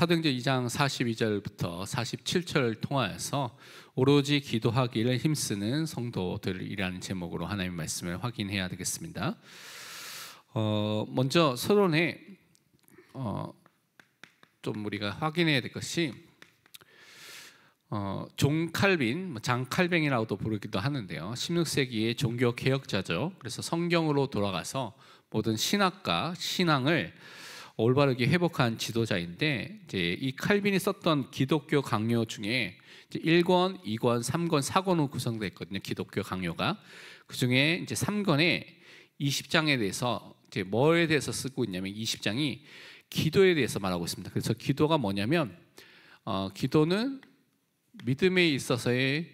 사도행전 2장 42절부터 47절을 통하여서 오로지 기도하기를 힘쓰는 성도들이라는 제목으로 하나님의 말씀을 확인해야 되겠습니다. 먼저 서론에 좀 우리가 확인해야 될 것이 존 칼빈, 장 칼뱅이라고도 부르기도 하는데요. 16세기의 종교 개혁자죠. 그래서 성경으로 돌아가서 모든 신학과 신앙을 올바르게 회복한 지도자인데, 이제 이 칼빈이 썼던 기독교 강요 중에 이제 1권, 2권, 3권, 4권으로 구성되어 있거든요. 기독교 강요가. 그 중에 이제 3권에 20장에 대해서 이제 뭐에 대해서 쓰고 있냐면 20장이 기도에 대해서 말하고 있습니다. 그래서 기도가 뭐냐면 기도는 믿음에 있어서의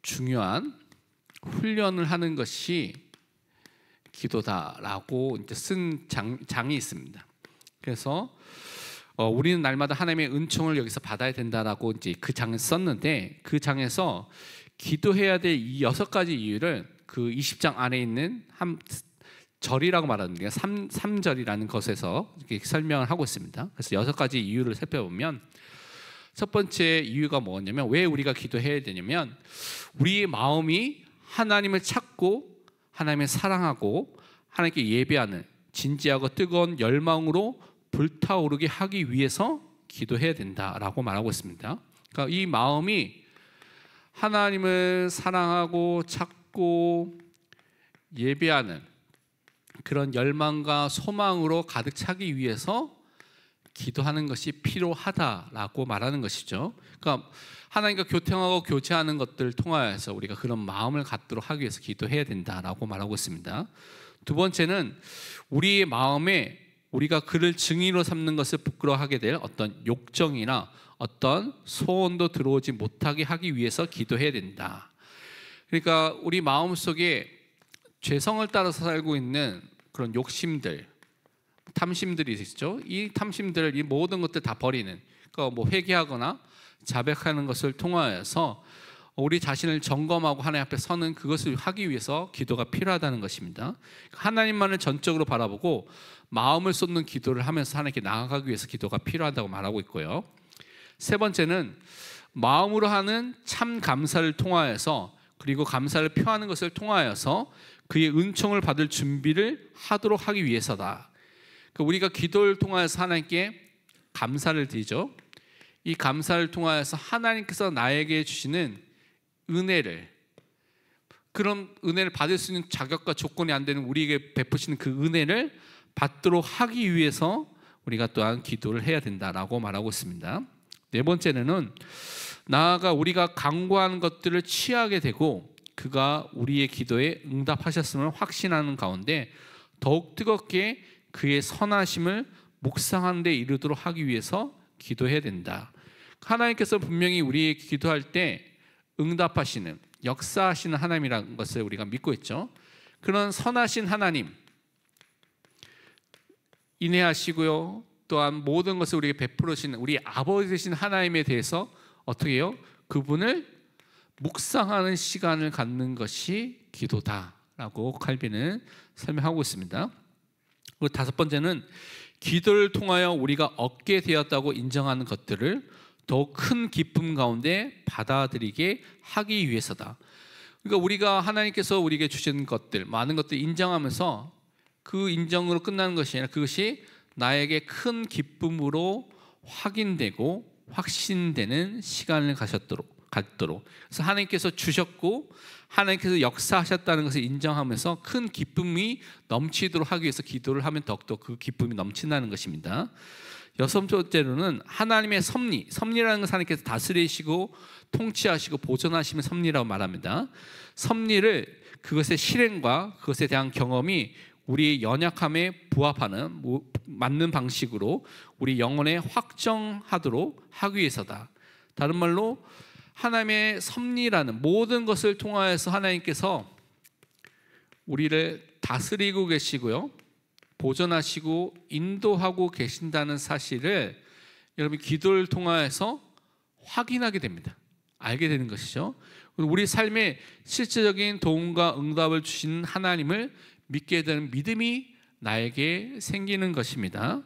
중요한 훈련을 하는 것이 기도다라고 이제 쓴 장이 있습니다. 그래서 우리는 날마다 하나님의 은총을 여기서 받아야 된다라고 이제 그 장을 썼는데, 그 장에서 기도해야 될 이 6가지 이유를 그 20장 안에 있는 한 절이라고 말하는 게 3절이라는 것에서 이렇게 설명을 하고 있습니다. 그래서 6가지 이유를 살펴보면, 첫 번째 이유가 뭐냐면, 왜 우리가 기도해야 되냐면 우리의 마음이 하나님을 찾고 하나님을 사랑하고 하나님께 예배하는 진지하고 뜨거운 열망으로 불타오르게 하기 위해서 기도해야 된다라고 말하고 있습니다. 그러니까 이 마음이 하나님을 사랑하고 찾고 예배하는 그런 열망과 소망으로 가득 차기 위해서 기도하는 것이 필요하다라고 말하는 것이죠. 그러니까 하나님과 교통하고 교제하는 것들을 통하여서 우리가 그런 마음을 갖도록 하기 위해서 기도해야 된다라고 말하고 있습니다. 두 번째는 우리의 마음에 우리가 그를 증인으로 삼는 것을 부끄러워하게 될 어떤 욕정이나 어떤 소원도 들어오지 못하게 하기 위해서 기도해야 된다. 그러니까 우리 마음속에 죄성을 따라서 살고 있는 그런 욕심들, 탐심들이 있죠. 이 탐심들, 이 모든 것들 다 버리는, 그러니까 뭐 회개하거나 자백하는 것을 통하여서 우리 자신을 점검하고 하나님 앞에 서는 그것을 하기 위해서 기도가 필요하다는 것입니다. 하나님만을 전적으로 바라보고 마음을 쏟는 기도를 하면서 하나님께 나아가기 위해서 기도가 필요하다고 말하고 있고요. 세 번째는 마음으로 하는 참 감사를 통하여서, 그리고 감사를 표하는 것을 통하여서 그의 은총을 받을 준비를 하도록 하기 위해서다. 우리가 기도를 통하여서 하나님께 감사를 드리죠. 이 감사를 통하여서 하나님께서 나에게 주시는 은혜를, 그런 은혜를 받을 수 있는 자격과 조건이 안 되는 우리에게 베푸시는 그 은혜를 받도록 하기 위해서 우리가 또한 기도를 해야 된다라고 말하고 있습니다. 네 번째는 나아가 우리가 간구하는 것들을 취하게 되고 그가 우리의 기도에 응답하셨음을 확신하는 가운데 더욱 뜨겁게 그의 선하심을 묵상하는 데 이르도록 하기 위해서 기도해야 된다. 하나님께서 분명히 우리 기도할 때 응답하시는, 역사하시는 하나님이라는 것을 우리가 믿고 있죠. 그런 선하신 하나님, 인내하시고요, 또한 모든 것을 우리에게 베풀으시는 우리 아버지 되신 하나님에 대해서 어떻게 해요? 그분을 묵상하는 시간을 갖는 것이 기도다라고 칼빈은 설명하고 있습니다. 그리고 다섯 번째는 기도를 통하여 우리가 얻게 되었다고 인정하는 것들을 더 큰 기쁨 가운데 받아들이게 하기 위해서다. 그러니까 우리가 하나님께서 우리에게 주신 것들, 많은 것들 인정하면서 그 인정으로 끝나는 것이 아니라 그것이 나에게 큰 기쁨으로 확인되고 확신되는 시간을 갖도록. 그래서 하나님께서 주셨고 하나님께서 역사하셨다는 것을 인정하면서 큰 기쁨이 넘치도록 하기 위해서 기도를 하면 더욱더 그 기쁨이 넘친다는 것입니다. 여섯 번째로는 하나님의 섭리라는 것을 하나님께서 다스리시고 통치하시고 보존하시는 섭리라고 말합니다. 섭리를, 그것의 실행과 그것에 대한 경험이 우리의 연약함에 부합하는 맞는 방식으로 우리 영혼에 확정하도록 하기 위해서다. 다른 말로 하나님의 섭리라는 모든 것을 통하여서 하나님께서 우리를 다스리고 계시고요, 보존하시고 인도하고 계신다는 사실을 여러분 기도를 통하여서 확인하게 됩니다. 알게 되는 것이죠. 우리 삶에 실제적인 도움과 응답을 주시는 하나님을 믿게 되는 믿음이 나에게 생기는 것입니다.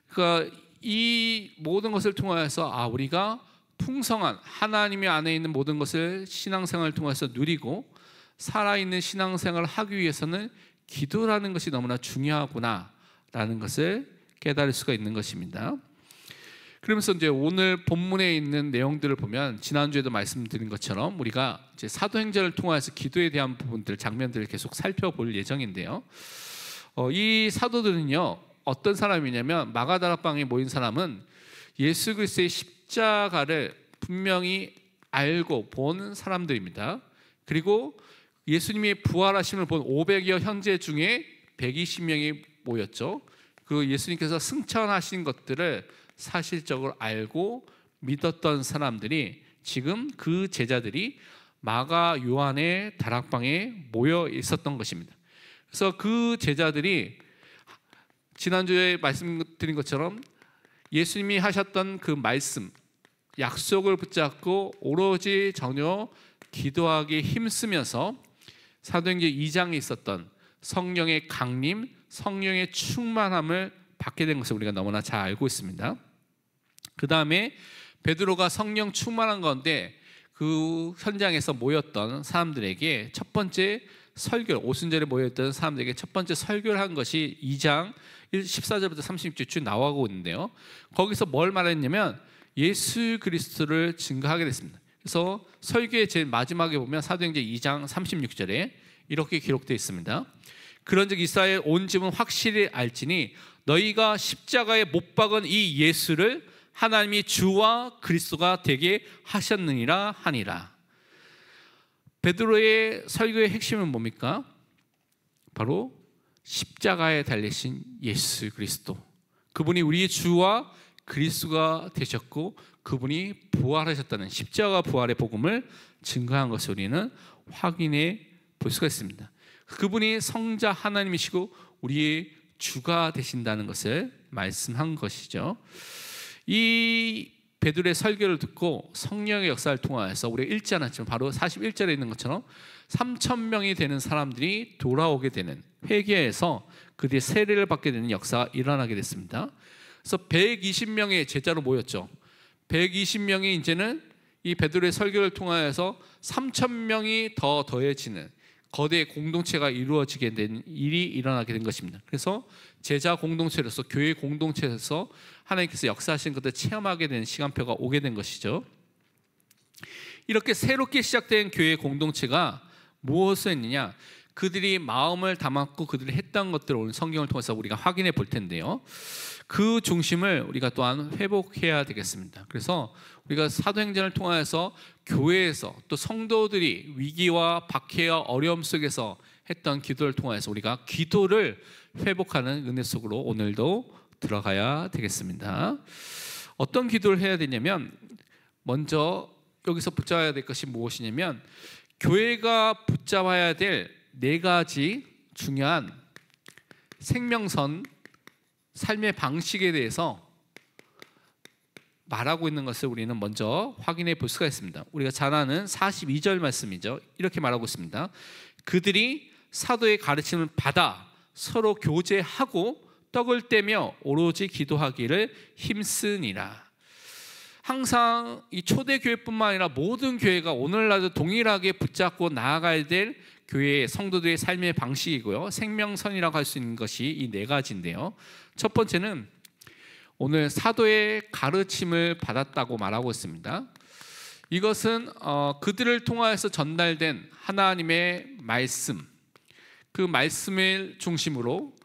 그러니까 이 모든 것을 통하여서 우리가 풍성한 하나님의 안에 있는 모든 것을 신앙생활을 통해서 누리고 살아있는 신앙생활을 하기 위해서는 기도라는 것이 너무나 중요하구나라는 것을 깨달을 수가 있는 것입니다. 그러면서 이제 오늘 본문에 있는 내용들을 보면 지난주에도 말씀드린 것처럼 우리가 이제 사도행전을 통해서 기도에 대한 부분들, 장면들을 계속 살펴볼 예정인데요. 이 사도들은요, 어떤 사람이냐면 마가다락방에 모인 사람은 예수 그리스도의 십자가를 분명히 알고 본 사람들입니다. 그리고 예수님이 부활하심을 본 500여 형제 중에 120명이 모였죠. 그 예수님께서 승천하신 것들을 사실적으로 알고 믿었던 사람들이 지금 그 제자들이 마가 요한의 다락방에 모여 있었던 것입니다. 그래서 그 제자들이 지난주에 말씀드린 것처럼 예수님이 하셨던 그 말씀, 약속을 붙잡고 오로지 전혀 기도하기에 힘쓰면서 사도행전 2장에 있었던 성령의 강림, 성령의 충만함을 받게 된 것을 우리가 너무나 잘 알고 있습니다. 그 다음에 베드로가 성령 충만한 건데 그 현장에서 모였던 사람들에게 첫 번째 설교, 오순절에 모였던 사람들에게 첫 번째 설교를 한 것이 2장 14절부터 36절 쭉 나오고 있는데요. 거기서 뭘 말했냐면 예수 그리스도를 증거하게 됐습니다. 그래서 설교의 제일 마지막에 보면 사도행전 2장 36절에 이렇게 기록되어 있습니다. 그런즉 이스라엘 온 집은 확실히 알지니 너희가 십자가에 못 박은 이 예수를 하나님이 주와 그리스도가 되게 하셨느니라 하니라. 베드로의 설교의 핵심은 뭡니까? 바로 십자가에 달리신 예수 그리스도, 그분이 우리의 주와 그리스도가 되셨고 그분이 부활하셨다는 십자가 부활의 복음을 증거한 것을 우리는 확인해 볼 수가 있습니다. 그분이 성자 하나님이시고 우리의 주가 되신다는 것을 말씀한 것이죠. 이 베드로의 설교를 듣고 성령의 역사를 통하여서 우리가 읽지 않았지만 바로 41절에 있는 것처럼 3,000명이 되는 사람들이 돌아오게 되는, 회개해서 그들이 세례를 받게 되는 역사가 일어나게 됐습니다. 그래서 120명의 제자로 모였죠. 120명이 이제는 이 베드로의 설교를 통하여서 3,000명이 더 더해지는 거대 공동체가 이루어지게 된 일이 일어나게 된 것입니다. 그래서 제자 공동체로서, 교회 공동체에서 하나님께서 역사하신 것을 체험하게 되는 시간표가 오게 된 것이죠. 이렇게 새롭게 시작된 교회 공동체가 무엇을 했느냐? 그들이 마음을 담았고 그들이 했던 것들을 오늘 성경을 통해서 우리가 확인해 볼 텐데요. 그 중심을 우리가 또한 회복해야 되겠습니다. 그래서 우리가 사도행전을 통해서 교회에서 또 성도들이 위기와 박해와 어려움 속에서 했던 기도를 통해서 우리가 기도를 회복하는 은혜 속으로 오늘도 들어가야 되겠습니다. 어떤 기도를 해야 되냐면, 먼저 여기서 붙잡아야 될 것이 무엇이냐면, 교회가 붙잡아야 될 4가지 중요한 생명선, 삶의 방식에 대해서 말하고 있는 것을 우리는 먼저 확인해 볼 수가 있습니다. 우리가 잘 아는 42절 말씀이죠. 이렇게 말하고 있습니다. 그들이 사도의 가르침을 받아 서로 교제하고 떡을 떼며 오로지 기도하기를 힘쓰니라. 항상 이 초대교회뿐만 아니라 모든 교회가 오늘날도 동일하게 붙잡고 나아가야 될 교회의 성도들의 삶의 방식이고요, 생명선이라고 할 수 있는 것이 이 4가지인데요. 첫 번째는 오늘 사도의 가르침을 받았다고 말하고 있습니다. 이것은 그들을 통하여서 전달된 하나님의 말씀, 그 말씀을 중심으로,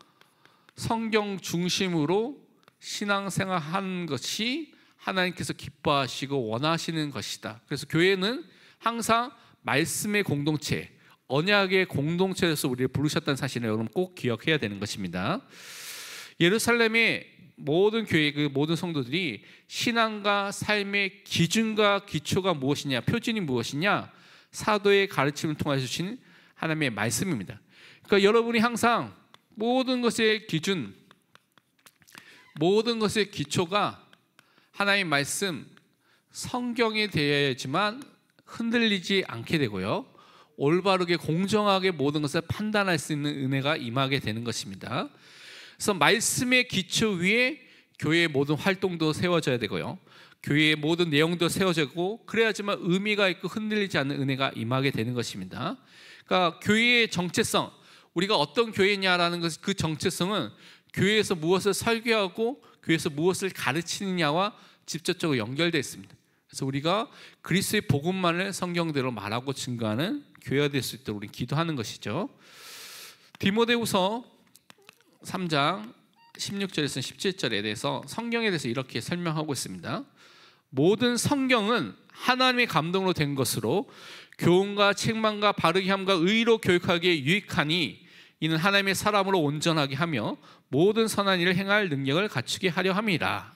성경 중심으로 신앙생활하는 것이 하나님께서 기뻐하시고 원하시는 것이다. 그래서 교회는 항상 말씀의 공동체, 언약의 공동체에서 우리를 부르셨다는 사실을 여러분 꼭 기억해야 되는 것입니다. 예루살렘의 모든 교회, 그 모든 성도들이 신앙과 삶의 기준과 기초가 무엇이냐, 표준이 무엇이냐, 사도의 가르침을 통해 주신 하나님의 말씀입니다. 그러니까 여러분이 항상 모든 것의 기준, 모든 것의 기초가 하나님의 말씀, 성경이 되어야지만 흔들리지 않게 되고요, 올바르게 공정하게 모든 것을 판단할 수 있는 은혜가 임하게 되는 것입니다. 그래서 말씀의 기초 위에 교회의 모든 활동도 세워져야 되고요. 교회의 모든 내용도 세워지고 그래야지만 의미가 있고 흔들리지 않는 은혜가 임하게 되는 것입니다. 그러니까 교회의 정체성, 우리가 어떤 교회냐라는 것, 그 정체성은 교회에서 무엇을 설교하고 교회에서 무엇을 가르치느냐와 직접적으로 연결되어 있습니다. 그래서 우리가 그리스도의 복음만을 성경대로 말하고 증거하는 교회가 될 수 있도록 우리 기도하는 것이죠. 디모데후서 3장 16절에서 17절에 대해서 성경에 대해서 이렇게 설명하고 있습니다. 모든 성경은 하나님의 감동으로 된 것으로 교훈과 책망과 바르게 함과 의로 교육하기에 유익하니 이는 하나님의 사람으로 온전하게 하며 모든 선한 일을 행할 능력을 갖추게 하려 함이라.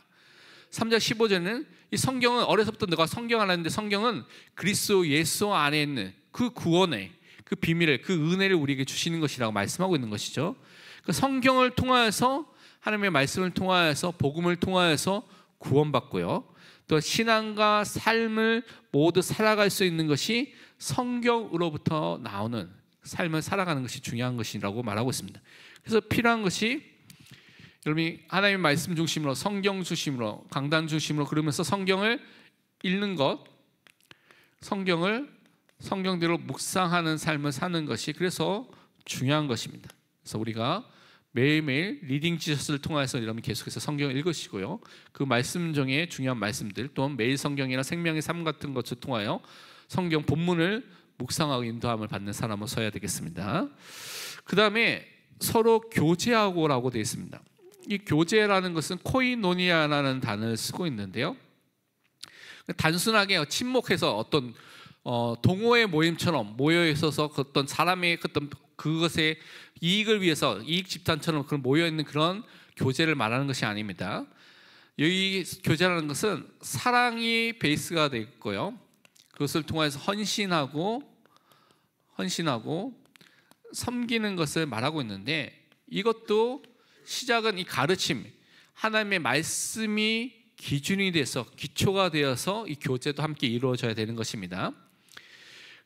3장 15절에는 이 성경은 어려서부터 내가 성경 알았는데 성경은 그리스도 예수 안에 있는 그 구원의 그 비밀을, 그 은혜를 우리에게 주시는 것이라고 말씀하고 있는 것이죠. 그 성경을 통하여서, 하나님의 말씀을 통하여서, 복음을 통하여서 구원받고요, 또 신앙과 삶을 모두 살아갈 수 있는 것이 성경으로부터 나오는 삶을 살아가는 것이 중요한 것이라고 말하고 있습니다. 그래서 필요한 것이 여러분이 하나님의 말씀 중심으로, 성경 중심으로, 강단 중심으로 그러면서 성경을 읽는 것, 성경대로 묵상하는 삶을 사는 것이 그래서 중요한 것입니다. 그래서 우리가 매일매일 리딩 지저스를 통해서 여러분 계속해서 성경을 읽으시고요, 그 말씀 중에 중요한 말씀들, 또는 매일 성경이나 생명의 삶 같은 것을 통하여 성경 본문을 묵상하고 인도함을 받는 사람으로 서야 되겠습니다. 그 다음에 서로 교제하고라고 되어 있습니다. 이 교제라는 것은 코이노니아라는 단어를 쓰고 있는데요, 단순하게 침묵해서 어떤 동호회 모임처럼 모여 있어서 어떤 사람의 어떤 그것의 이익을 위해서 이익 집단처럼 모여 있는 그런 교제를 말하는 것이 아닙니다. 여기 교제라는 것은 사랑이 베이스가 되어 있고요, 그것을 통해서 헌신하고 섬기는 것을 말하고 있는데, 이것도 시작은 이 가르침, 하나님의 말씀이 기준이 돼서, 기초가 되어서 이 교제도 함께 이루어져야 되는 것입니다.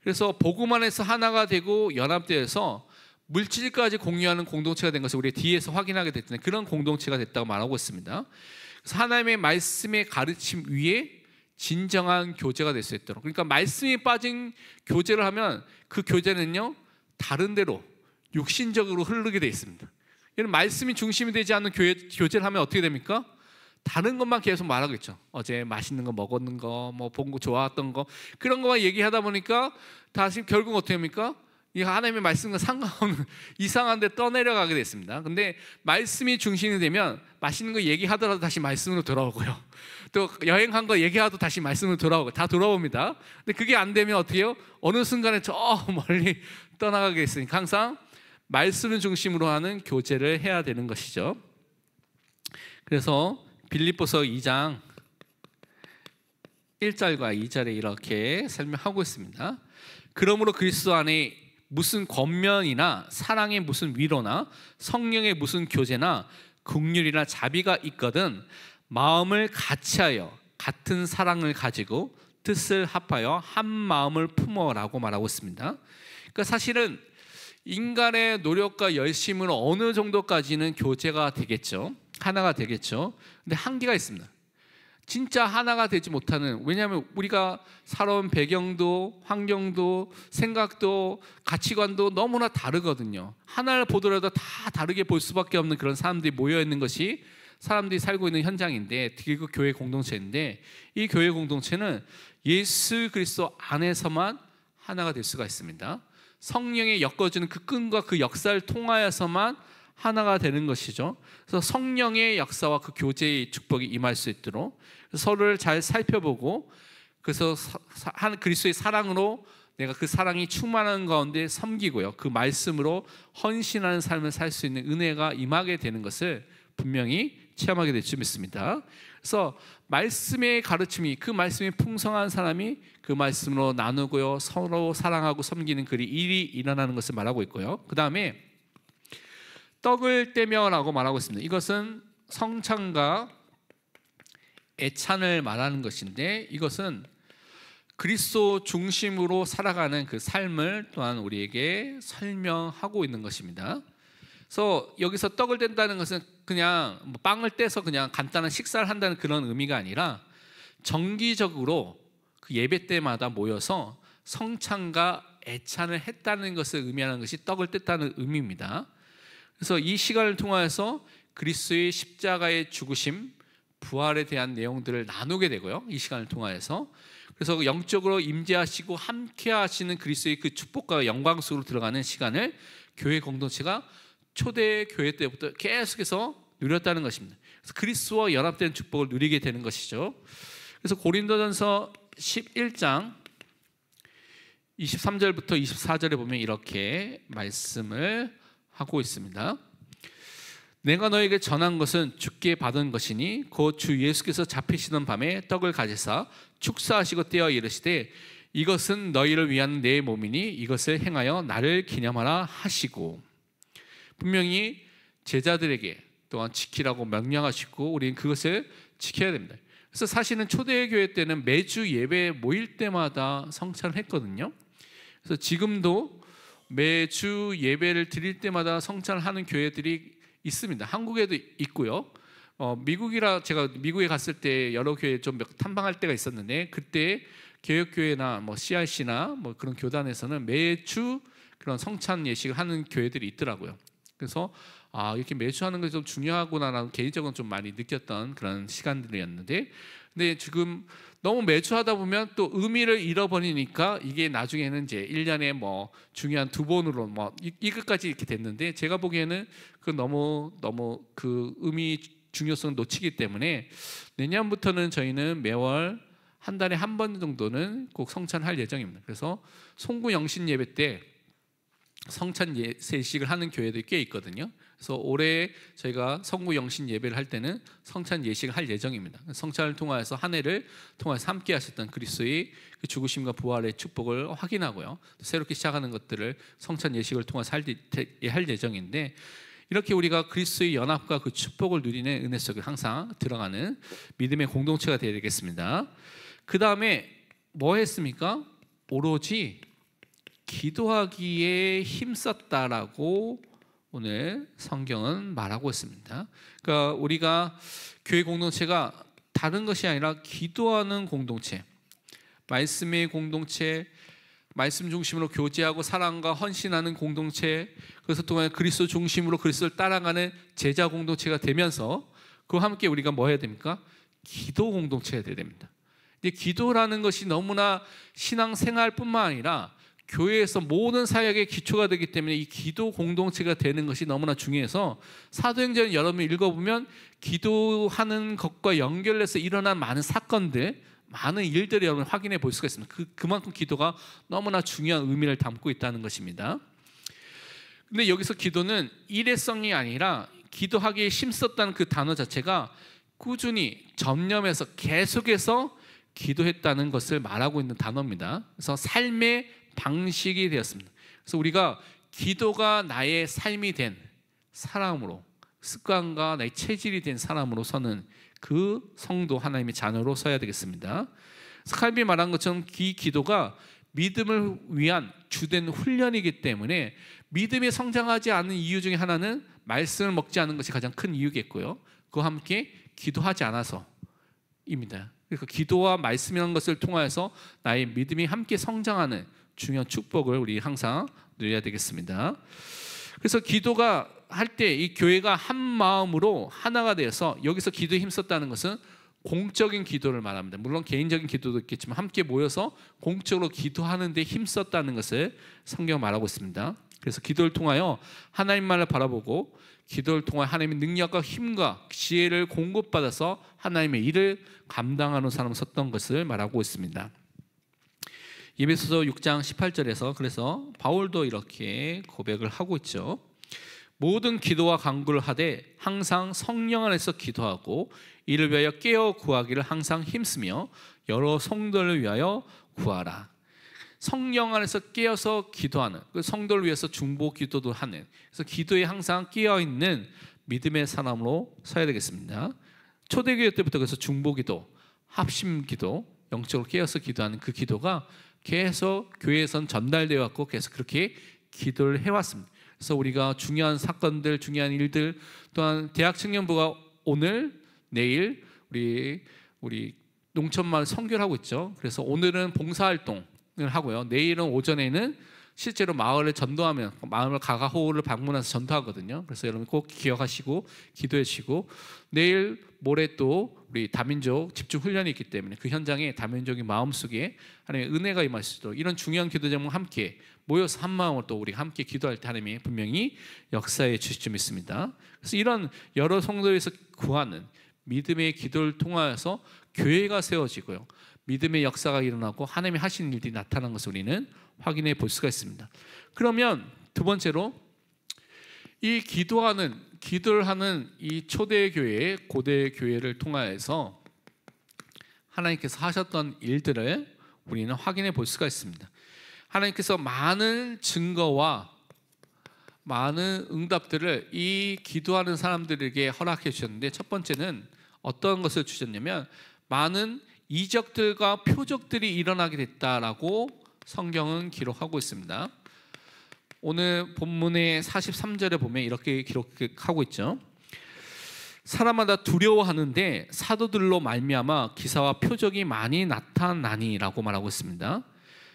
그래서 복음 안에서 하나가 되고 연합되어서 물질까지 공유하는 공동체가 된 것을 우리 뒤에서 확인하게 됐는데, 그런 공동체가 됐다고 말하고 있습니다. 그래서 하나님의 말씀의 가르침 위에 진정한 교제가 될 수 있도록, 그러니까 말씀이 빠진 교제를 하면 그 교제는요 다른 데로 육신적으로 흐르게 되어 있습니다. 이런 말씀이 중심이 되지 않는 교제를 하면 어떻게 됩니까? 다른 것만 계속 말하겠죠. 어제 맛있는 거 먹었는 거, 뭐 본 거 좋았던 거, 그런 거만 얘기하다 보니까 다시 결국 어떻게 합니까? 이 하나님의 말씀과 상관없는 이상한 데 떠내려가게 됐습니다. 근데 말씀이 중심이 되면 맛있는 거 얘기하더라도 다시 말씀으로 돌아오고요, 또 여행한 거 얘기하도 다시 말씀으로 돌아오고, 다 돌아옵니다. 근데 그게 안 되면 어떻게 해요? 어느 순간에 저 멀리 떠나가게 됐으니까 항상 말씀을 중심으로 하는 교제를 해야 되는 것이죠. 그래서 빌립보서 2장 1절과 2절에 이렇게 설명하고 있습니다. 그러므로 그리스도 안에 무슨 권면이나 사랑의 무슨 위로나 성령의 무슨 교제나 긍휼이나 자비가 있거든 마음을 같이하여 같은 사랑을 가지고 뜻을 합하여 한 마음을 품어라고 말하고 있습니다. 그러니까 사실은 인간의 노력과 열심으로 어느 정도까지는 교제가 되겠죠, 하나가 되겠죠. 근데 한계가 있습니다. 진짜 하나가 되지 못하는, 왜냐하면 우리가 살아온 배경도 환경도 생각도 가치관도 너무나 다르거든요. 하나를 보더라도 다 다르게 볼 수밖에 없는 그런 사람들이 모여 있는 것이 사람들이 살고 있는 현장인데, 특히 그 교회 공동체인데, 이 교회 공동체는 예수 그리스도 안에서만 하나가 될 수가 있습니다. 성령이 엮어주는 그 끈과 그 역사를 통하여서만 하나가 되는 것이죠. 그래서 성령의 역사와 그 교제의 축복이 임할 수 있도록 서로를 잘 살펴보고, 그래서 그리스도의 사랑으로 내가 그 사랑이 충만한 가운데 섬기고요, 그 말씀으로 헌신하는 삶을 살 수 있는 은혜가 임하게 되는 것을 분명히 체험하게 될 줄 믿습니다. 그래서 말씀의 가르침이, 그 말씀이 풍성한 사람이 그 말씀으로 나누고요, 서로 사랑하고 섬기는 그 일이 일어나는 것을 말하고 있고요. 그 다음에 떡을 떼며라고 말하고 있습니다. 이것은 성찬과 애찬을 말하는 것인데, 이것은 그리스도 중심으로 살아가는 그 삶을 또한 우리에게 설명하고 있는 것입니다. 그래서 여기서 떡을 댄다는 것은 그냥 뭐 빵을 떼서 그냥 간단한 식사를 한다는 그런 의미가 아니라 정기적으로 그 예배 때마다 모여서 성찬과 애찬을 했다는 것을 의미하는 것이 떡을 뗐다는 의미입니다. 그래서 이 시간을 통해서 그리스도의 십자가의 죽으심, 부활에 대한 내용들을 나누게 되고요. 이 시간을 통해서 그래서 영적으로 임재하시고 함께 하시는 그리스도의 그 축복과 영광 속으로 들어가는 시간을 교회 공동체가 초대 교회 때부터 계속해서 누렸다는 것입니다. 그래서 그리스도와 연합된 축복을 누리게 되는 것이죠. 그래서 고린도전서 11장 23절부터 24절에 보면 이렇게 말씀을 하고 있습니다. 내가 너에게 전한 것은 주께 받은 것이니 곧 주 예수께서 잡히시던 밤에 떡을 가지사 축사하시고 떼어 이르시되 이것은 너희를 위한 내 몸이니 이것을 행하여 나를 기념하라 하시고, 분명히 제자들에게 또한 지키라고 명령하시고 우리는 그것을 지켜야 됩니다. 그래서 사실은 초대교회 때는 매주 예배에 모일 때마다 성찬을 했거든요. 그래서 지금도 매주 예배를 드릴 때마다 성찬을 하는 교회들이 있습니다. 한국에도 있고요. 제가 미국에 갔을 때 여러 교회 좀 탐방할 때가 있었는데, 그때 개혁교회나 뭐 CRC나 뭐 그런 교단에서는 매주 그런 성찬 예식을 하는 교회들이 있더라고요. 그래서 이렇게 매주 하는 게 좀 중요하구나라는 개인적으로 좀 많이 느꼈던 그런 시간들이었는데, 근데 지금 너무 매주 하다 보면 또 의미를 잃어버리니까 이게 나중에는 이제 1년에 뭐 중요한 2번으로 뭐 이것까지 이렇게 됐는데, 제가 보기에는 그 너무 그 의미 중요성을 놓치기 때문에 내년부터는 저희는 매월 한 달에 한 번 정도는 꼭 성찬할 예정입니다. 그래서 송구 영신 예배 때 성찬 예식을 하는 교회들이 꽤 있거든요. 그래서 올해 저희가 성구 영신 예배를 할 때는 성찬 예식을 할 예정입니다. 성찬을 통하여서 한 해를 통해서 함께 하셨던 그리스도의 그 죽으심과 부활의 축복을 확인하고요, 새롭게 시작하는 것들을 성찬 예식을 통해서 할 예정인데, 이렇게 우리가 그리스도의 연합과 그 축복을 누리는 은혜 속에 항상 들어가는 믿음의 공동체가 되어야 되겠습니다. 그 다음에 뭐 했습니까? 오로지 기도하기에 힘썼다라고 오늘 성경은 말하고 있습니다. 그러니까 우리가 교회 공동체가 다른 것이 아니라 기도하는 공동체, 말씀의 공동체, 말씀 중심으로 교제하고 사랑과 헌신하는 공동체, 그래서 또한 그리스도 중심으로 그리스도를 따라가는 제자 공동체가 되면서 그와 함께 우리가 뭐 해야 됩니까? 기도 공동체가 되어야 됩니다. 이제 기도라는 것이 너무나 신앙생활뿐만 아니라 교회에서 모든 사역의 기초가 되기 때문에 이 기도 공동체가 되는 것이 너무나 중요해서, 사도행전 여러분 읽어보면 기도하는 것과 연결해서 일어난 많은 사건들, 많은 일들을 여러분 확인해 볼 수가 있습니다. 그만큼 기도가 너무나 중요한 의미를 담고 있다는 것입니다. 근데 여기서 기도는 일회성이 아니라 기도하기에 힘썼다는 그 단어 자체가 꾸준히 전념해서 계속해서 기도했다는 것을 말하고 있는 단어입니다. 그래서 삶의 방식이 되었습니다. 그래서 우리가 기도가 나의 삶이 된 사람으로, 습관과 나의 체질이 된 사람으로 서는 그 성도 하나님의 자녀로 서야 되겠습니다. 칼빈이 말한 것처럼 이 기도가 믿음을 위한 주된 훈련이기 때문에 믿음이 성장하지 않는 이유 중에 하나는 말씀을 먹지 않는 것이 가장 큰 이유겠고요, 그와 함께 기도하지 않아서입니다. 그러니까 기도와 말씀이라는 것을 통하여서 나의 믿음이 함께 성장하는 중요한 축복을 우리 항상 누려야 되겠습니다. 그래서 기도가 할 때 이 교회가 한 마음으로 하나가 되어서, 여기서 기도에 힘썼다는 것은 공적인 기도를 말합니다. 물론 개인적인 기도도 있겠지만 함께 모여서 공적으로 기도하는 데 힘썼다는 것을 성경은 말하고 있습니다. 그래서 기도를 통하여 하나님만을 바라보고 기도를 통하여 하나님의 능력과 힘과 지혜를 공급받아서 하나님의 일을 감당하는 사람을 섰던 것을 말하고 있습니다. 에베소서 6장 18절에서 그래서 바울도 이렇게 고백을 하고 있죠. 모든 기도와 간구를 하되 항상 성령 안에서 기도하고 이를 위하여 깨어 구하기를 항상 힘쓰며 여러 성도를 위하여 구하라. 성령 안에서 깨어서 기도하는, 그 성도를 위해서 중보 기도도 하는, 그래서 기도에 항상 깨어 있는 믿음의 사람으로 서야 되겠습니다. 초대교회 때부터 그래서 중보 기도, 합심 기도, 영적으로 깨어서 기도하는 그 기도가 계속 교회에선 전달되어 왔고 계속 그렇게 기도를 해왔습니다. 그래서 우리가 중요한 사건들, 중요한 일들, 또한 대학 청년부가 오늘, 내일 우리 농촌마을 선교를 하고 있죠. 그래서 오늘은 봉사활동을 하고요. 내일은 오전에는 실제로 마을을 전도하면 마을 가가호를 방문해서 전도하거든요. 그래서 여러분 꼭 기억하시고 기도해 주시고, 내일 모레 또 우리 다민족 집중 훈련이 있기 때문에 그 현장에 다민족의 마음속에 하나님의 은혜가 임할 수 있도록 이런 중요한 기도 제목 함께 모여서 한 마음으로 또 우리 함께 기도할 때 하나님이 분명히 역사해 주실 줄 믿습니다. 그래서 이런 여러 성도에서 구하는 믿음의 기도를 통하여서 교회가 세워지고요, 믿음의 역사가 일어나고 하나님이 하시는 일들이 나타나는 것을 우리는 확인해 볼 수가 있습니다. 그러면 두 번째로, 이 기도를 하는 이 초대교회, 고대교회를 통하여서 하나님께서 하셨던 일들을 우리는 확인해 볼 수가 있습니다. 하나님께서 많은 증거와 많은 응답들을 이 기도하는 사람들에게 허락해 주셨는데, 첫 번째는 어떤 것을 주셨냐면 많은 이적들과 표적들이 일어나게 됐다라고 성경은 기록하고 있습니다. 오늘 본문의 43절에 보면 이렇게 기록하고 있죠. 사람마다 두려워하는데 사도들로 말미암아 기사와 표적이 많이 나타나니라고 말하고 있습니다.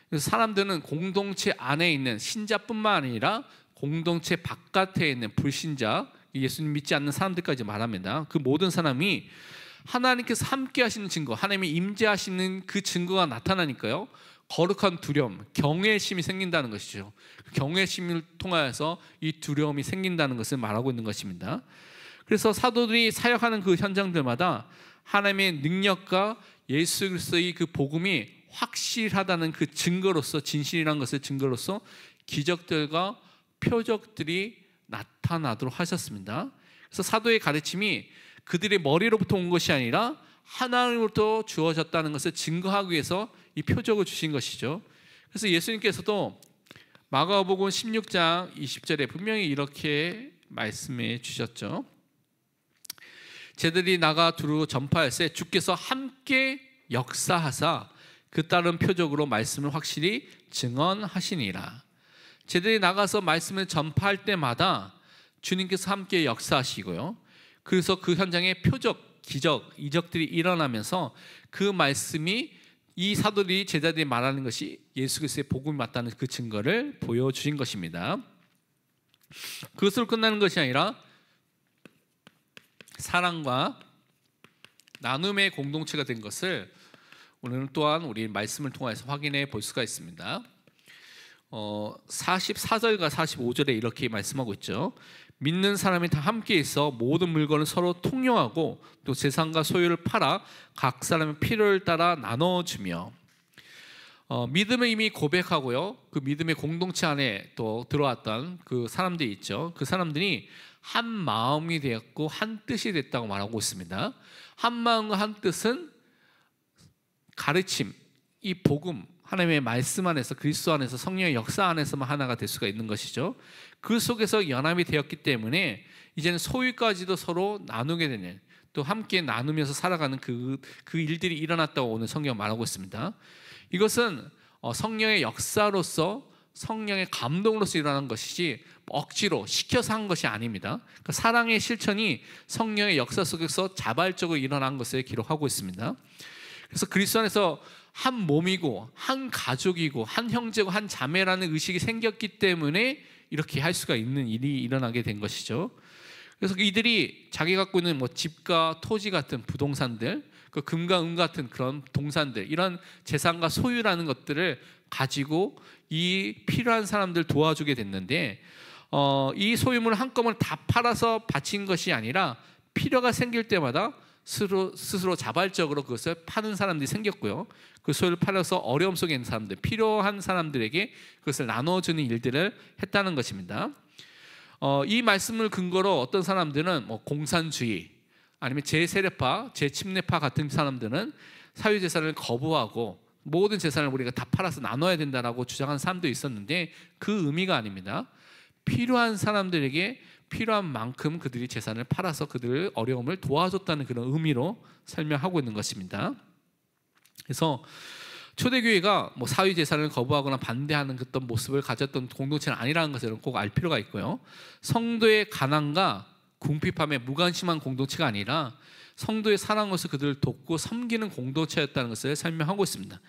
그래서 사람들은 공동체 안에 있는 신자뿐만 아니라 공동체 바깥에 있는 불신자, 예수님 믿지 않는 사람들까지 말합니다. 그 모든 사람이 하나님께서 함께 하시는 증거, 하나님이 임재하시는 그 증거가 나타나니까요, 거룩한 두려움, 경외심이 생긴다는 것이죠. 경외심을 통하여서 이 두려움이 생긴다는 것을 말하고 있는 것입니다. 그래서 사도들이 사역하는 그 현장들마다 하나님의 능력과 예수 그리스도의 그 복음이 확실하다는 그 증거로서, 진실이라는 것을 증거로서 기적들과 표적들이 나타나도록 하셨습니다. 그래서 사도의 가르침이 그들의 머리로부터 온 것이 아니라 하나님으로부터 주어졌다는 것을 증거하기 위해서 이 표적을 주신 것이죠. 그래서 예수님께서도 마가복음 16장 20절에 분명히 이렇게 말씀해 주셨죠. 제들이 나가 두루 전파할세 주께서 함께 역사하사 그 따른 표적으로 말씀을 확실히 증언하시니라. 제들이 나가서 말씀을 전파할 때마다 주님께서 함께 역사하시고요, 그래서 그 현장에 표적, 기적, 이적들이 일어나면서 그 말씀이, 이 사도들이 제자들이 말하는 것이 예수 그리스도의 복음이 맞다는 그 증거를 보여주신 것입니다. 그것으로 끝나는 것이 아니라 사랑과 나눔의 공동체가 된 것을 오늘은 또한 우리 말씀을 통해서 확인해 볼 수가 있습니다. 44절과 45절에 이렇게 말씀하고 있죠. 믿는 사람이 다 함께 있어 모든 물건을 서로 통용하고 또 재산과 소유를 팔아 각 사람의 필요를 따라 나눠주며, 믿음을 이미 고백하고요, 그 믿음의 공동체 안에 또 들어왔던 그 사람들이 있죠. 그 사람들이 한 마음이 되었고 한 뜻이 됐다고 말하고 있습니다. 한 마음과 한 뜻은 가르침, 이 복음, 하나님의 말씀 안에서, 그리스도 안에서, 성령의 역사 안에서만 하나가 될 수가 있는 것이죠. 그 속에서 연합이 되었기 때문에 이제는 소유까지도 서로 나누게 되는, 또 함께 나누면서 살아가는 그 일들이 일어났다고 오늘 성경 말하고 있습니다. 이것은 성령의 역사로서, 성령의 감동으로서 일어난 것이지 억지로 시켜서 한 것이 아닙니다. 그러니까 사랑의 실천이 성령의 역사 속에서 자발적으로 일어난 것을 기록하고 있습니다. 그래서 그리스도 안에서 한 몸이고 한 가족이고 한 형제고 한 자매라는 의식이 생겼기 때문에 이렇게 할 수가 있는 일이 일어나게 된 것이죠. 그래서 이들이 자기 갖고 있는 집과 토지 같은 부동산들, 그 금과 은 같은 그런 동산들, 이런 재산과 소유라는 것들을 가지고 이 필요한 사람들 도와주게 됐는데, 이 소유물을 한꺼번에 다 팔아서 바친 것이 아니라 필요가 생길 때마다 스스로 자발적으로 그것을 파는 사람들이 생겼고요, 그 소유를 팔아서 어려움 속에 있는 사람들, 필요한 사람들에게 그것을 나눠주는 일들을 했다는 것입니다. 이 말씀을 근거로 어떤 사람들은 공산주의, 아니면 제세력파, 제침례파 같은 사람들은 사유재산을 거부하고 모든 재산을 우리가 다 팔아서 나눠야 된다라고 주장하는 사람도 있었는데, 그 의미가 아닙니다. 필요한 사람들에게 필요한 만큼 그들이 재산을 팔아서 그들의 어려움을 도와줬다는 그런 의미로 설명하고 있는 것입니다. 그래서 초대교회가 뭐 사회 제사를 거부하거나 반대하는 어떤 모습을 가졌던 공동체는 아니라는 것을 꼭 알 필요가 있고요. 성도의 가난과 궁핍함에 무관심한 공동체가 아니라 성도의 사랑으로서 그들을 돕고 섬기는 공동체였다는 것을 설명하고 있습니다.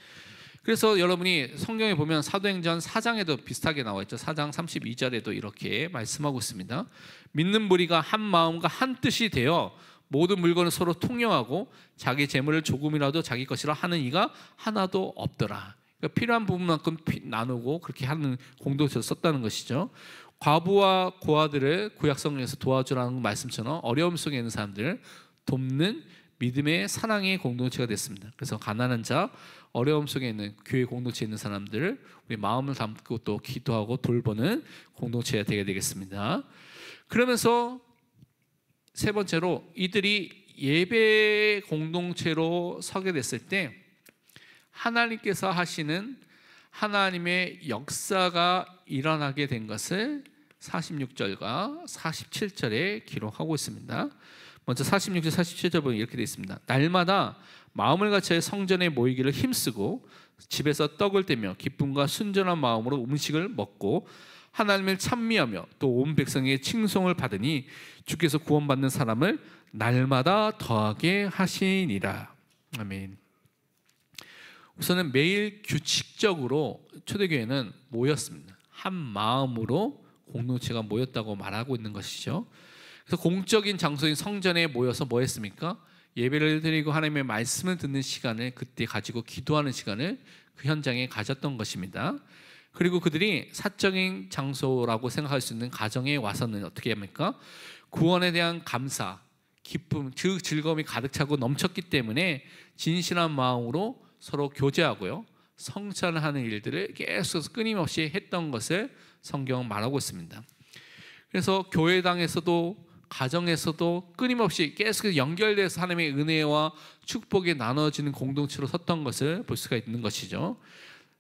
그래서 여러분이 성경에 보면 사도행전 4장에도 비슷하게 나와 있죠. 4장 32절에도 이렇게 말씀하고 있습니다. 믿는 무리가 한 마음과 한 뜻이 되어 모든 물건을 서로 통용하고 자기 재물을 조금이라도 자기 것이라 하는 이가 하나도 없더라. 그러니까 필요한 부분만큼 나누고 그렇게 하는 공동체로 썼다는 것이죠. 과부와 고아들을 구약성경에서 도와주라는 말씀처럼 어려움 속에 있는 사람들을 돕는 믿음의 사랑의 공동체가 됐습니다. 그래서 가난한 자, 어려움 속에 있는 교회 공동체에 있는 사람들을 우리 마음을 담고 또 기도하고 돌보는 공동체가 되게 되겠습니다. 그러면서 세 번째로 이들이 예배 공동체로 서게 됐을 때 하나님께서 하시는 하나님의 역사가 일어나게 된 것을 46절과 47절에 기록하고 있습니다. 먼저 46절 47절 보면 이렇게 되어 있습니다. 날마다 마음을 같이 성전에 모이기를 힘쓰고 집에서 떡을 떼며 기쁨과 순전한 마음으로 음식을 먹고 하나님을 찬미하며 또 온 백성에게 칭송을 받으니 주께서 구원받는 사람을 날마다 더하게 하시니라. 아멘. 우선은 매일 규칙적으로 초대교회는 모였습니다. 한 마음으로 공동체가 모였다고 말하고 있는 것이죠. 그래서 공적인 장소인 성전에 모여서 뭐 했습니까? 예배를 드리고 하나님의 말씀을 듣는 시간을 그때 가지고 기도하는 시간을 그 현장에 가졌던 것입니다. 그리고 그들이 사적인 장소라고 생각할 수 있는 가정에 와서는 어떻게 합니까? 구원에 대한 감사, 기쁨, 즐거움이 가득 차고 넘쳤기 때문에 진실한 마음으로 서로 교제하고요, 성찬을 하는 일들을 계속해서 끊임없이 했던 것을 성경은 말하고 있습니다. 그래서 교회당에서도 가정에서도 끊임없이 계속 연결돼서 하나님의 은혜와 축복이 나눠지는 공동체로 섰던 것을 볼 수가 있는 것이죠.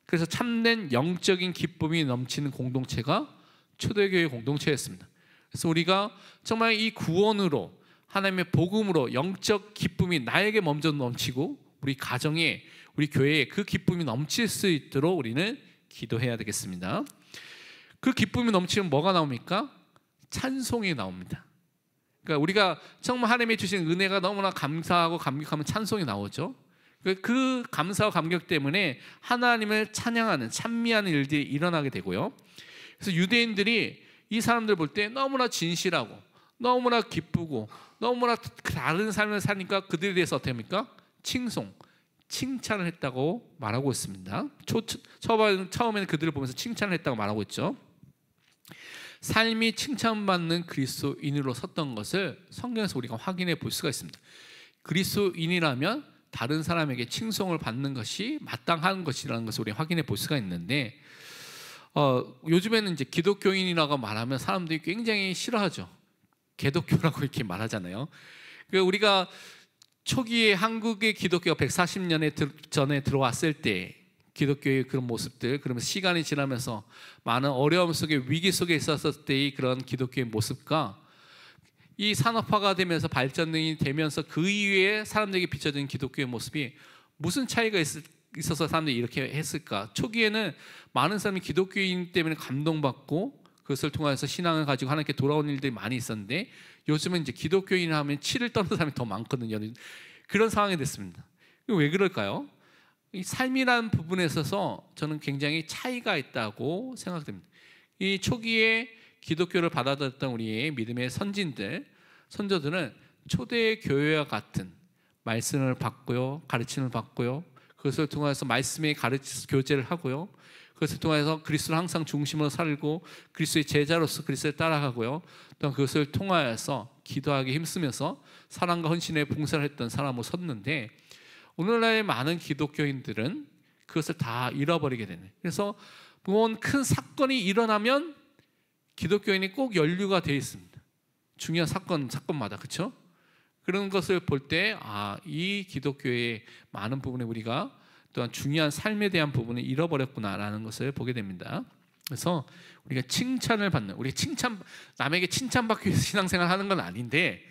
그래서 참된 영적인 기쁨이 넘치는 공동체가 초대교회 공동체였습니다. 그래서 우리가 정말 이 구원으로 하나님의 복음으로 영적 기쁨이 나에게 먼저 넘치고 우리 가정에 우리 교회에 그 기쁨이 넘칠 수 있도록 우리는 기도해야 되겠습니다. 그 기쁨이 넘치면 뭐가 나옵니까? 찬송이 나옵니다. 그러니까 우리가 정말 하나님이 주신 은혜가 너무나 감사하고 감격하면 찬송이 나오죠. 그 감사와 감격 때문에 하나님을 찬양하는 찬미하는 일들이 일어나게 되고요. 그래서 유대인들이 이 사람들 볼 때 너무나 진실하고 너무나 기쁘고 너무나 다른 삶을 사니까 그들에 대해서 어떻게 합니까? 칭찬을 했다고 말하고 있습니다. 처음에는 그들을 보면서 칭찬을 했다고 말하고 있죠. 삶이 칭찬받는 그리스도인으로 섰던 것을 성경에서 우리가 확인해 볼 수가 있습니다. 그리스도인이라면 다른 사람에게 칭송을 받는 것이 마땅한 것이라는 것을 우리가 확인해 볼 수가 있는데 요즘에는 이제 기독교인이라고 말하면 사람들이 굉장히 싫어하죠. 개독교라고 이렇게 말하잖아요. 우리가 초기에 한국의 기독교가 140년 전에 들어왔을 때 기독교의 그런 모습들, 그러면 시간이 지나면서 많은 어려움 속에 위기 속에 있었을 때의 그런 기독교의 모습과 이 산업화가 되면서 발전이 되면서 그 이후에 사람들에게 비춰진 기독교의 모습이 무슨 차이가 있어서 사람들이 이렇게 했을까? 초기에는 많은 사람이 기독교인 때문에 감동받고 그것을 통해서 신앙을 가지고 하나님께 돌아오는 일들이 많이 있었는데 요즘은 이제 기독교인 하면 치를 떠는 사람이 더 많거든요. 그런 상황이 됐습니다. 왜 그럴까요? 이 삶이라는 부분에 있어서 저는 굉장히 차이가 있다고 생각됩니다. 이 초기에 기독교를 받아들였던 우리의 믿음의 선조들은 초대 교회와 같은 말씀을 받고요, 가르침을 받고요, 그것을 통해서 말씀의 교제를 하고요, 그것을 통해서 그리스도를 항상 중심으로 살고 그리스도의 제자로서 그리스도를 따라가고요, 또 그것을 통하여서 기도하기 힘쓰면서 사랑과 헌신에 봉사를 했던 사람으로 섰는데 오늘날의 많은 기독교인들은 그것을 다 잃어버리게 되네. 그래서 뭔 큰 사건이 일어나면 기독교인이 꼭 연루가 되어 있습니다. 중요한 사건마다, 그렇죠? 그런 것을 볼 때 이 기독교의 많은 부분에 우리가 또한 중요한 삶에 대한 부분을 잃어버렸구나라는 것을 보게 됩니다. 그래서 우리가 칭찬을 받는, 남에게 칭찬받기 위해서 신앙생활하는 건 아닌데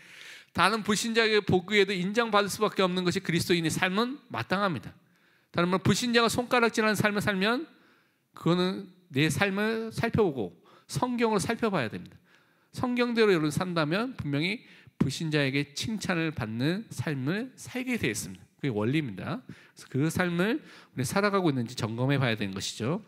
다른 불신자에게 보기에도 인정받을 수밖에 없는 것이 그리스도인의 삶은 마땅합니다. 다른 말로 불신자가 손가락질하는 삶을 살면 그거는 내 삶을 살펴보고 성경으로 살펴봐야 됩니다. 성경대로 여러분 산다면 분명히 불신자에게 칭찬을 받는 삶을 살게 되어 있습니다. 그게 원리입니다. 그래서 그 삶을 우리 살아가고 있는지 점검해 봐야 되는 것이죠.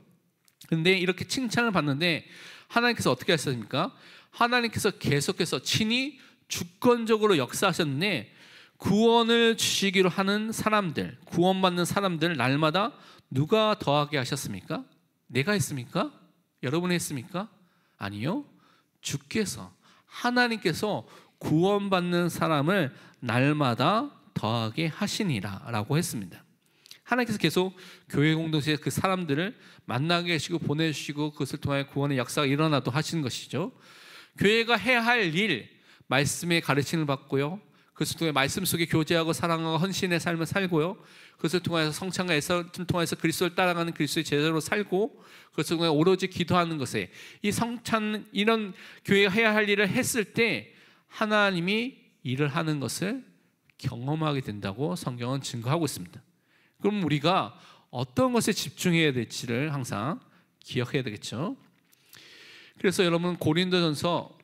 그런데 이렇게 칭찬을 받는데 하나님께서 어떻게 하셨습니까? 하나님께서 계속해서 친히 주권적으로 역사하셨는데 구원을 주시기로 하는 사람들, 구원받는 사람들 날마다 누가 더하게 하셨습니까? 내가 했습니까? 여러분이 했습니까? 아니요. 주께서, 하나님께서 구원받는 사람을 날마다 더하게 하시니라 라고 했습니다. 하나님께서 계속 교회 공동체에 그 사람들을 만나게 하시고 보내주시고 그것을 통하여 구원의 역사가 일어나도록 하시는 것이죠. 교회가 해야 할 일, 말씀의 가르침을 받고요, 그것을 통해 말씀 속에 교제하고 사랑하고 헌신의 삶을 살고요, 그것을 통해서 성찬과 애서를 통해서 그리스도를 따라가는 그리스도의 제자로 살고, 그것을 통해 오로지 기도하는 것에, 이 성찬, 이런 교회가 해야 할 일을 했을 때 하나님이 일을 하는 것을 경험하게 된다고 성경은 증거하고 있습니다. 그럼 우리가 어떤 것에 집중해야 될지를 항상 기억해야 되겠죠. 그래서 여러분 고린도전서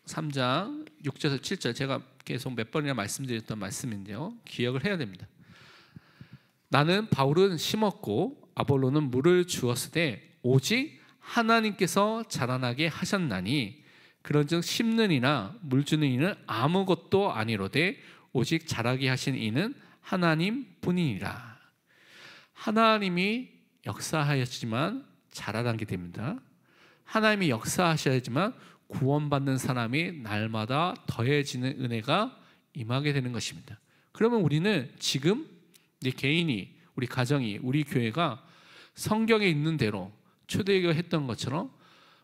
3장 6절에서 7절, 제가 계속 몇 번이나 말씀드렸던 말씀인데요, 기억을 해야 됩니다. 나는 바울은 심었고 아볼로는 물을 주었으되 오직 하나님께서 자라나게 하셨나니 그런즉 심는 이나 물 주는 이는 아무것도 아니로되 오직 자라게 하신 이는 하나님뿐이니라. 하나님이 역사하였지만 자라나게 됩니다. 하나님이 역사하셔야지만 구원받는 사람이 날마다 더해지는 은혜가 임하게 되는 것입니다. 그러면 우리는 지금 내 개인이, 우리 가정이, 우리 교회가 성경에 있는 대로 초대교회가 했던 것처럼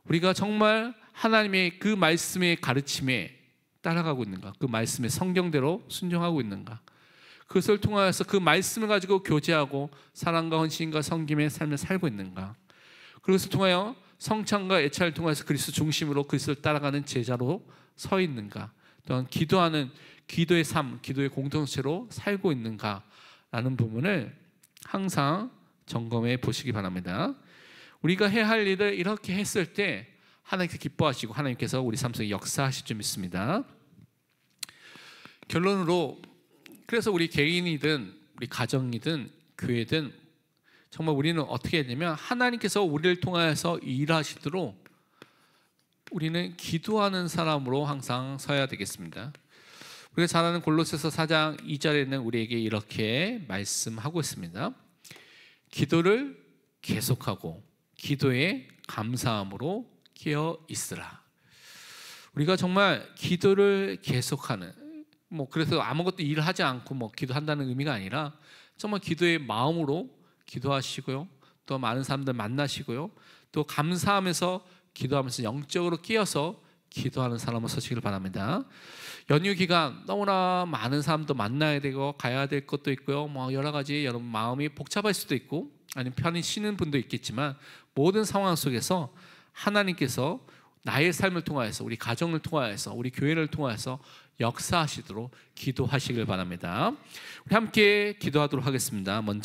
우리가 정말 하나님의 그 말씀의 가르침에 따라가고 있는가, 그 말씀의 성경대로 순종하고 있는가, 그것을 통하여서 그 말씀을 가지고 교제하고 사랑과 헌신과 섬김의 삶을 살고 있는가, 그것을 통하여 성찬과 애찰을 통해서 그리스도 중심으로 그리스도를 따라가는 제자로 서 있는가, 또한 기도하는 기도의 삶, 기도의 공동체로 살고 있는가라는 부분을 항상 점검해 보시기 바랍니다. 우리가 해야 할 일을 이렇게 했을 때 하나님께서 기뻐하시고 하나님께서 우리 삶 속에 역사하실 줄 믿습니다. 결론으로, 그래서 우리 개인이든 우리 가정이든 교회든 정말 우리는 어떻게 해야 되냐면 하나님께서 우리를 통하여서 일하시도록 우리는 기도하는 사람으로 항상 서야 되겠습니다. 우리가 잘 아는 골로새서 4장 2절에는 우리에게 이렇게 말씀하고 있습니다. 기도를 계속하고 기도에 감사함으로 깨어 있으라. 우리가 정말 기도를 계속하는, 그래서 아무것도 일을 하지 않고 기도한다는 의미가 아니라 정말 기도의 마음으로 기도하시고요, 또 많은 사람들 만나시고요, 또 감사하면서 기도하면서 영적으로 끼어서 기도하는 사람으로 서시길 바랍니다. 연휴 기간 너무나 많은 사람도 만나야 되고 가야 될 것도 있고요, 여러 가지 여러분 마음이 복잡할 수도 있고 아니면 편히 쉬는 분도 있겠지만 모든 상황 속에서 하나님께서 나의 삶을 통하여서, 우리 가정을 통하여서, 우리 교회를 통하여서 역사하시도록 기도하시길 바랍니다. 우리 함께 기도하도록 하겠습니다. 먼저